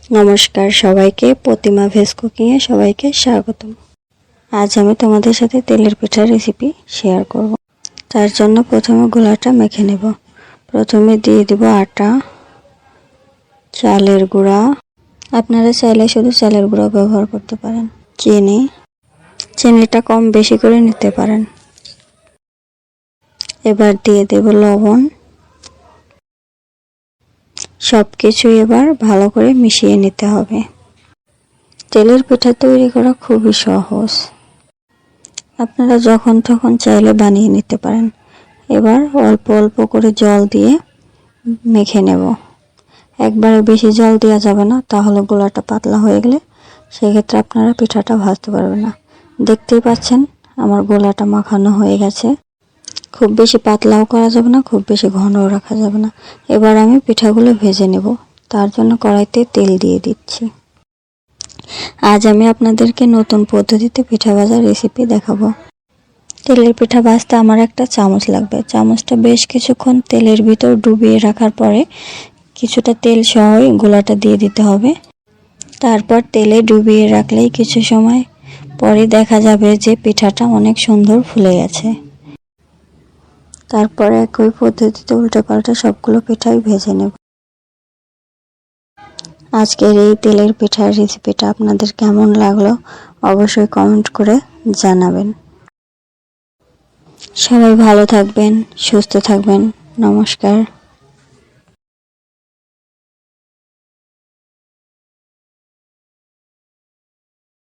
নমস্কার সবাইকে, প্রতিমা ভেজ কুকিংয়ে সবাইকে স্বাগতম। আজ আমি তোমাদের সাথে তেলের পিঠার রেসিপি শেয়ার করব। তার জন্য প্রথমে গোলাটা মেখে নেব। প্রথমে দিয়ে দিব আটা, চালের গুঁড়া, আপনারা চাইলে শুধু চালের গুঁড়া ব্যবহার করতে পারেন, চিনিটা কম বেশি করে নিতে পারেন। এবার দিয়ে দেব লবণ। সব কিছু এবার ভালো করে মিশিয়ে নিতে হবে। তেলের পিঠা তৈরি করা খুবই সহজ, আপনারা যখন তখন চাইলে বানিয়ে নিতে পারেন। এবার অল্প অল্প করে জল দিয়ে মেখে নেব। একবারে বেশি জল দেওয়া যাবে না, তাহলে গোলাটা পাতলা হয়ে গেলে সেক্ষেত্রে আপনারা পিঠাটা ভাজতে পারবেন না। দেখতেই পাচ্ছেন আমার গোলাটা মাখানো হয়ে গেছে। খুব বেশি পাতলাও করা যাবে না, খুব বেশি ঘনও রাখা যাবে না। এবার আমি পিঠাগুলো ভেজে নেব। তার জন্য কড়াইতে তেল দিয়ে দিচ্ছি। আজ আমি আপনাদেরকে নতুন পদ্ধতিতে পিঠা ভাজার রেসিপি দেখাবো। তেলের পিঠা ভাজতে আমার একটা চামচ লাগবে। চামচটা বেশ কিছুক্ষণ তেলের ভিতর ডুবিয়ে রাখার পরে কিছুটা তেল সহই গোলাটা দিয়ে দিতে হবে। তারপর তেলে ডুবিয়ে রাখলেই কিছু সময় পরে দেখা যাবে যে পিঠাটা অনেক সুন্দর ফুলে গেছে। তারপর একই পদ্ধতিতে উল্টে পাল্টে সবগুলো পিঠাই ভেজে নেব। আজকের এই তেলের পিঠার রেসিপিটা আপনাদের কেমন লাগলো অবশ্যই কমেন্ট করে জানাবেন। সবাই ভালো থাকবেন, সুস্থ থাকবেন। নমস্কার।